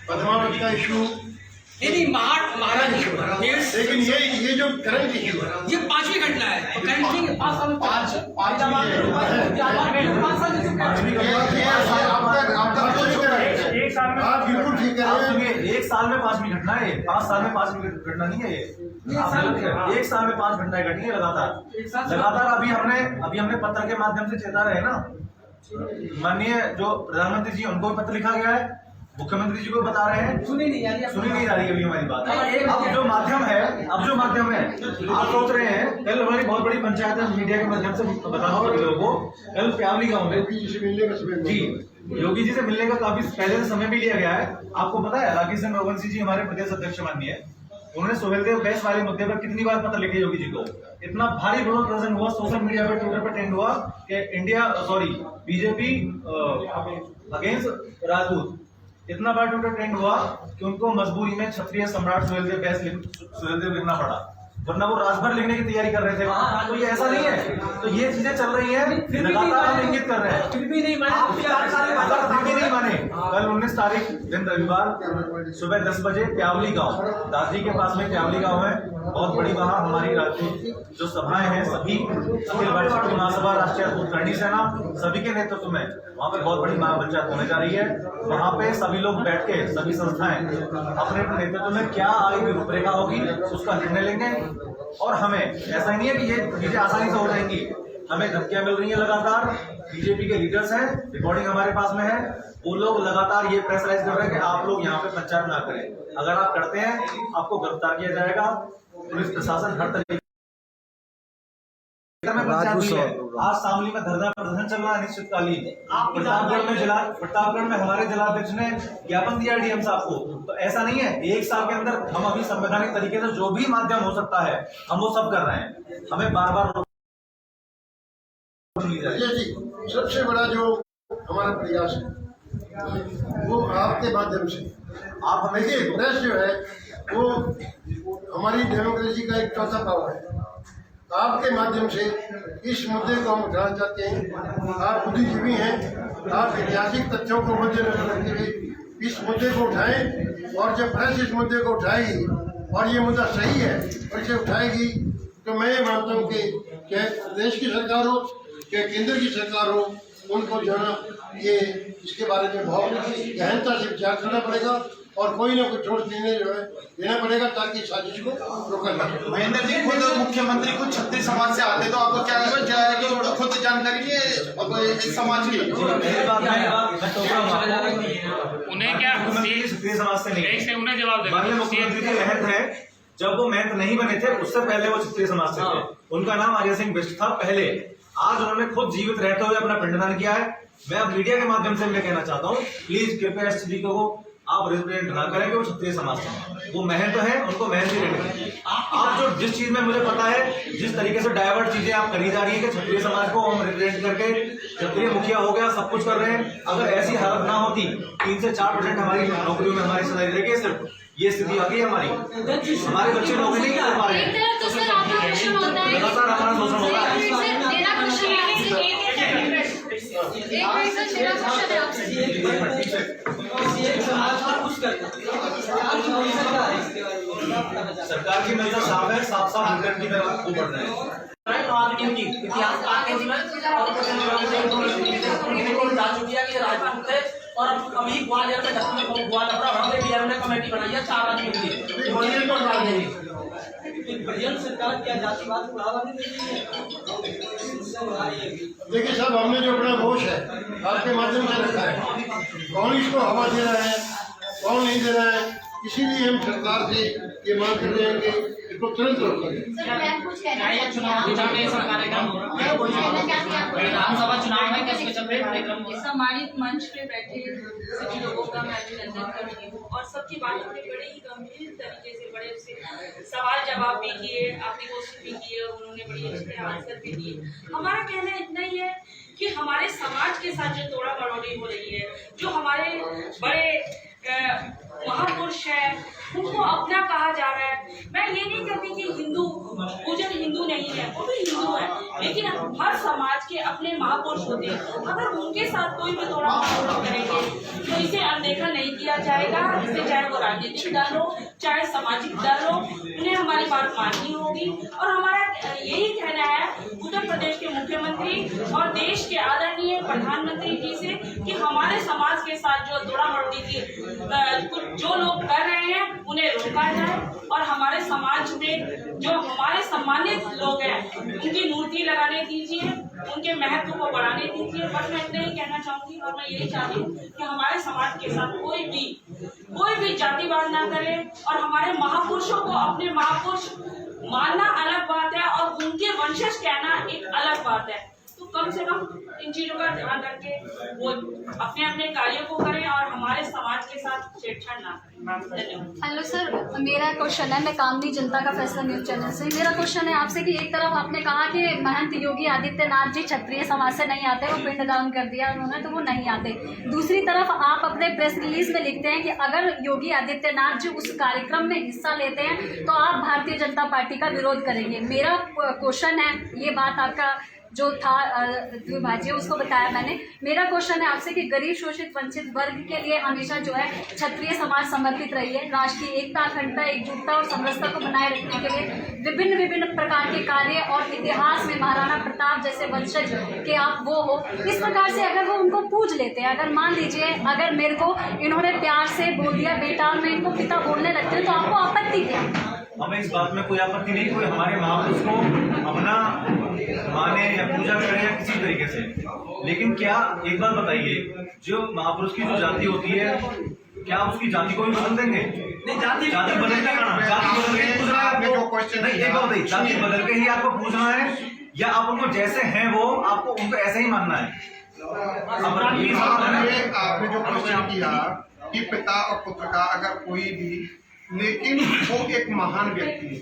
[SPEAKER 4] पद्मावत का इशू
[SPEAKER 6] नहीं महाराज,
[SPEAKER 4] लेकिन ये जो करंट इशू है,
[SPEAKER 6] ये 5वीं घटना है। करंट नहीं, 5 साल में 5 साल
[SPEAKER 1] एक साल में
[SPEAKER 4] आप बिल्कुल ठीक कह रहे हैं।
[SPEAKER 5] सुनिए, एक साल में 5 घटना है, 5 साल में 5 घटना नहीं है ये। आप गलत है। एक साल में 5 घटनाएं घटी है लगातार। अभी हमने पत्र के माध्यम से चेता रहे ना, माननीय जो प्रधानमंत्री जी उनको भी पत्र लिखा गया है, मुख्यमंत्री जी को बता रहे हैं, सुनी नहीं जा रही अभी हमारी बात। अब जो माध्यम है आप सोच रहे हैं, कल हमारी बहुत बड़ी पंचायत है, मीडिया के माध्यम से बताना होगा लोगों को, कल प्यावली गाँव में
[SPEAKER 4] योगी जी से मिलने का समय
[SPEAKER 5] जी योगी जी से मिलने का काफी पहले से समय भी लिया गया है। आपको पता है राकेश सिंह रघुवंशी जी हमारे प्रदेश अध्यक्ष माननीय, उन्होंने सुहेलदेव बैस वाले मुद्दे पर कितनी बार पत्र लिखे योगी जी को। इतना भारी विरोध प्रदर्शन हुआ, सोशल मीडिया पे, ट्विटर पे ट्रेंड हुआ कि बीजेपी अगेंस्ट राजपूत, इतना बार ट्विटर ट्रेंड हुआ कि उनको मजबूरी में क्षत्रिय सम्राट सुहेलदेव लिखना पड़ा, वरना वो राजभर लिखने की तैयारी कर रहे थे। तो ये ऐसा नहीं है, तो ये चीजें चल रही हैं, लगातार हम इंगित कर रहे हैं,
[SPEAKER 6] फिर भी नहीं माने।
[SPEAKER 5] कल 19 तारीख दिन रविवार सुबह 10 बजे प्यावली गांव, दादरी के पास में प्यावली गांव है, बहुत बड़ी वहाँ हमारी राजपूत जो सभाएं हैं, सभी अखिल भारतीय क्षत्रिय महासभा, राष्ट्रीय उत्तरायणी सेना, सभी के नेतृत्व में वहाँ पे बहुत बड़ी महापंचायत होने जा रही है। वहाँ पे सभी लोग बैठ के, सभी संस्थाएं अपने अपने नेतृत्व में क्या आगे की रूपरेखा होगी उसका निर्णय लेंगे। और हमें ऐसा ही नहीं है कि ये चीजें आसानी से हो जाएंगी, हमें धमकियां मिल रही है लगातार। बीजेपी के लीडर्स हैं, रिकॉर्डिंग हमारे पास में है, वो लोग लगातार ये प्रेशराइज कर रहे हैं कि आप लोग यहाँ पे पंचायत ना करें, अगर आप करते हैं आपको गिरफ्तार किया जाएगा। पुलिस प्रशासन हर तरीके आज शामली में धरना प्रदर्शन चल रहा है अनिश्चितकालीन। प्रतापगढ़ में हमारे जिलाध्यक्ष ने ज्ञापन दिया डीएम साहब को। तो ऐसा नहीं है, एक साल के अंदर हम अभी संवैधानिक तरीके से जो भी माध्यम हो सकता है हम वो सब कर रहे हैं। हमें बार बार
[SPEAKER 4] सबसे बड़ा जो हमारा प्रयास है वो आपके माध्यम से, आप हमें प्रेस जो है वो हमारी डेमोक्रेसी का एक चौथा पावर है। आपके माध्यम से इस मुद्दे को हम उठाना चाहते हैं। आप बुद्धिजीवी हैं, आप ऐतिहासिक तथ्यों को मद्देनजर रखते हुए इस मुद्दे को उठाएं, और जब प्रेस इस मुद्दे को उठाएगी और ये मुद्दा सही है और इसे उठाएगी तो मैं ये मानता हूँ कि चाहे प्रदेश की सरकार हो चाहे केंद्र की सरकार हो, उनको जो है ये इसके बारे में बहुत गहनता से विचार करना पड़ेगा और कोई ना कोई ठोस निर्णय जो है लेना पड़ेगा ताकि साजिश को रोका जा सके।
[SPEAKER 10] महेंद्र जी, खुद मुख्यमंत्री खुद क्षत्रिय समाज से आते तो आपको क्या है कि खुद जानकारी है इस समाज की?
[SPEAKER 1] उन्हें क्या
[SPEAKER 5] क्षत्रिय समाज से नहीं,
[SPEAKER 1] उन्हें जवाब दे।
[SPEAKER 5] माननीय मुख्यमंत्री जी महंत है, जब वो महंत नहीं बने थे उससे पहले वो क्षत्रिय समाज से थे। उनका नाम अजय सिंह बिष्ट था पहले। आज उन्होंने खुद जीवित रहते हुए अपना पिंडदान किया है। मैं अब मीडिया के माध्यम से मैं कहना चाहता हूँ, प्लीज कृपया एस जी को आप रिप्रेजेंट ना करें कि वो क्षत्रिय समाज से, वो महंत है, उनको महंत ही रहने। आप जो जिस चीज में मुझे पता है, जिस तरीके से डाइवर्ट चीजें आप करी जा रही है कि क्षत्रिय समाज को हम रिप्रेजेंट करके क्षत्रिय मुखिया हो गया, सब कुछ कर रहे हैं। अगर ऐसी हालत ना होती, 3 से 4% हमारी नौकरियों में हमारी सैलरी रह गई, सिर्फ ये स्थिति आ गई हमारी, हमारे बच्चे नौकरी नहीं कर पा रहे हैं। लगातार हमारा शोषण हो रहा है। सरकार की मंशा साफ है, साफ आंदोलन की तरफ वो बढ़ रहे हैं।
[SPEAKER 6] इतिहास और अभी ग्वालियर में हमने कमेटी बनाई है 4 आदमी की। सरकार क्या जातिवाद बढ़ावा नहीं देती है?
[SPEAKER 4] देखिए साहब, हमने जो अपना घोष है आपके माध्यम से रखा है, कौन इसको हवा दे रहा है कौन नहीं दे रहा है, इसीलिए हम सरकार से ये मांग कर रहे हैं कि इसको तुरंत रोका जाए।
[SPEAKER 7] विधानसभा चुनाव में कैसे चल कार्यक्रम सम्मानित मंच पे बैठे सभी लोगों का मैं अभिनंदन करती हूँ और सबकी बातों में बड़े ही गंभीर तरीके से बड़े से सवाल जवाब भी किए, आपने क्वेश्चन भी किए, उन्होंने बड़ी अच्छे आंसर भी दिए। हमारा कहना इतना ही है कि हमारे समाज के साथ जो तोड़ा मरोड़ी हो रही है, जो हमारे बड़े महापुरुष है उनको अपना कहा जा रहा है। मैं ये नहीं कहती कि हिंदू
[SPEAKER 11] गुर्जर हिंदू नहीं है, वो भी हिंदू है, लेकिन हर समाज के अपने महापुरुष होते हैं। अगर उनके साथ कोई भी थोड़ा महापुरुष करेंगे तो इसे अनदेखा नहीं किया जाएगा। इसे चाहे वो राजनीतिक दल हो, चाहे सामाजिक दल हो, उन्हें हमारी बात माननी होगी। और हमारा यही कहना है उत्तर प्रदेश के मुख्यमंत्री और देश के आदरणीय प्रधानमंत्री जी से कि हमारे समाज के साथ जो तोड़ामोड़ी की जो लोग कर रहे हैं उन्हें रोका जाए और हमारे समाज में जो हमारे सम्मानित लोग हैं उनकी मूर्ति लगाने दीजिए, उनके महत्व को बढ़ाने दीजिए। बस मैं इतना ही कहना चाहूंगी और मैं यही चाहती हूँ कि हमारे समाज के साथ कोई भी जातिवाद ना करे और हमारे महापुरुषों को अपने महापुरुष मानना अलग बात है और उनके वंशज कहना एक अलग बात है। तो कम से कम इन चीजों का ध्यान रख के वो अपने अपने कार्यों को करें और हमारे समाज के साथ छेड़छाड़ ना करें। धन्यवाद।
[SPEAKER 12] हेलो सर, मेरा क्वेश्चन है, मैं कामनी जनता का फैसला न्यूज चैनल से। मेरा क्वेश्चन है आपसे कि एक तरफ आपने कहा कि महंत योगी आदित्यनाथ जी क्षत्रिय समाज से नहीं आते, वो पिंड दान कर दिया उन्होंने तो वो नहीं आते। दूसरी तरफ आप अपने प्रेस रिलीज में लिखते हैं कि अगर योगी आदित्यनाथ जी उस कार्यक्रम में हिस्सा लेते हैं तो आप भारतीय जनता पार्टी का विरोध करेंगे। मेरा क्वेश्चन है, ये बात आपका जो था विभाज्य उसको बताया मैंने। मेरा क्वेश्चन है आपसे कि गरीब शोषित वंचित वर्ग के लिए हमेशा जो है क्षत्रिय समाज समर्पित रही है। राष्ट्रीय एकता, अखंडता, एकजुटता और समरसता को बनाए रखने के लिए विभिन्न प्रकार के कार्य और इतिहास में महाराणा प्रताप जैसे वंशज के आप वो हो। इस प्रकार से अगर वो उनको पूज लेते हैं, अगर मान लीजिए अगर मेरे को इन्होंने प्यार से बोल दिया बेटा और मैं इनको पिता बोलने लगती हूँ तो आपको आपत्ति क्या?
[SPEAKER 5] हमें इस बात में कोई आपत्ति नहीं, कोई हमारे महापुरुष को अपना माने या पूजा करे या किसी तरीके से। लेकिन क्या एक बात बताइए, जो महापुरुष की जो जाति होती है क्या उसकी जाति को भी बदल देंगे? नहीं, जाति बदल के जाति बदल के ही आपको पूछना है या आप उनको जैसे हैं वो आपको उनको ऐसे ही मानना है?
[SPEAKER 8] आपने जो क्वेश्चन किया कि पिता और पुत्र का अगर कोई भी, लेकिन वो एक महान व्यक्ति है,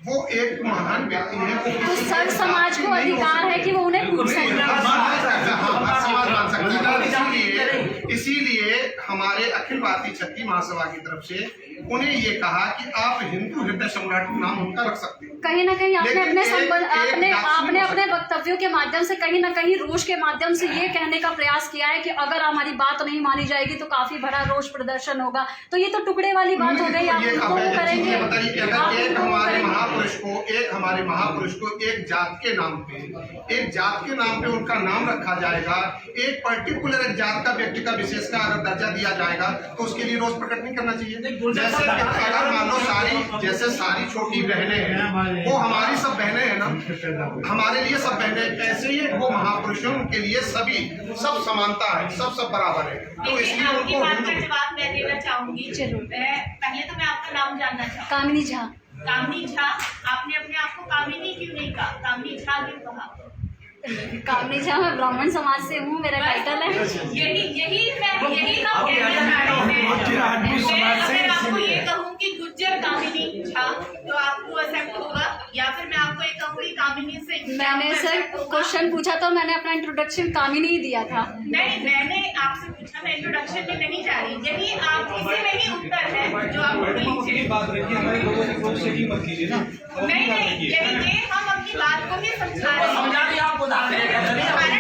[SPEAKER 8] वो एक महान व्यक्ति है।
[SPEAKER 12] तो सर समाज को अधिकार है कि वो उन्हें पूछ सकते
[SPEAKER 8] हैं। इसीलिए हमारे अखिल भारतीय क्षत्रिय महासभा की तरफ से उन्हें ये कहा कि आप हिंदू हृदय सम्राट नाम उनका रख सकते हैं।
[SPEAKER 12] कहीं ना कहीं आपने अपने वक्तव्यों के माध्यम से कहीं ना कहीं रोष के माध्यम से ये कहने का प्रयास किया है कि अगर हमारी बात नहीं मानी जाएगी तो काफी बड़ा रोष प्रदर्शन होगा। तो ये तो टुकड़े वाली बात हो गई। आप उनको करेंगे?
[SPEAKER 8] एक हमारे महापुरुष को एक जात के नाम पे उनका नाम रखा जाएगा, एक पर्टिकुलर जात का व्यक्ति का विशेष का अगर दर्जा दिया जाएगा तो उसके लिए रोष प्रकट नहीं करना चाहिए। जैसे अगर मान लो सारी छोटी बहनें हैं, वो हमारी सब बहनें हैं ना, हमारे लिए सब बहनें, ऐसे ही वो महापुरुषों के लिए सब समानता है, सब बराबर है। तो इसलिए
[SPEAKER 7] आपकी बात का जवाब मैं देना चाहूंगी। पहले तो मैं आपका नाम जानना चाहूँगी।
[SPEAKER 12] कामिनी झा।
[SPEAKER 7] कामिनी झा, आपने अपने आप को कामिनी क्यों नहीं कहा, कामिनी झा क्यों कहा?
[SPEAKER 12] कामिनी झा, मैं ब्राह्मण समाज से हूँ, मेरा टाइटल है।
[SPEAKER 7] यही हम कहना चाह रहे थे। अगर आपको ये कहूँ कि गुज्जर कामिनी झा तो आपको एक्सेप्ट होगा, या फिर मैं आपको ये कहूँगी कामिनी से?
[SPEAKER 12] मैंने सर क्वेश्चन पूछा था, मैंने अपना इंट्रोडक्शन कामिनी ही दिया था।
[SPEAKER 7] नहीं, मैंने आपसे पूछा, मैं इंट्रोडक्शन में नहीं जा रही। यही आप इसी में ही उत्तर है जो आपको
[SPEAKER 5] बात रखिए, हमारे लोगों से क्रोध से ही मत कीजिए ना।
[SPEAKER 7] नहीं, यही हम अपनी बात को ही समझा रहे हैं, उदाहरण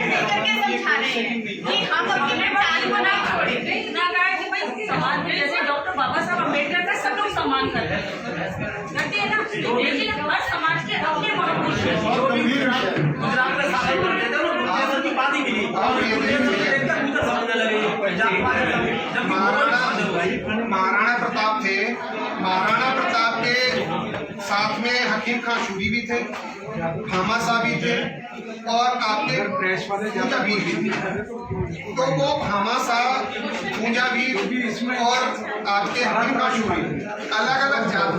[SPEAKER 7] देकर के समझा रहे हैं कि हम अपनी पहचान को ना छोड़ें।
[SPEAKER 11] इतना कहा है कि भाई समाज में जैसे डॉक्टर बाबा साहब अम्बेडकर का सब लोग सम्मान करते हैं ना, लेकिन हर समाज के अपने महापुरुष
[SPEAKER 8] महाराणा प्रताप थे। महाराणा प्रताप के साथ में हकीम खां शूरी भी थे, भामाशाह भी थे और आपके पूंजावीर भी थे। तो वो भामाशाह, पूंजावीर और आपके हकीम खां शूरी अलग अलग जात के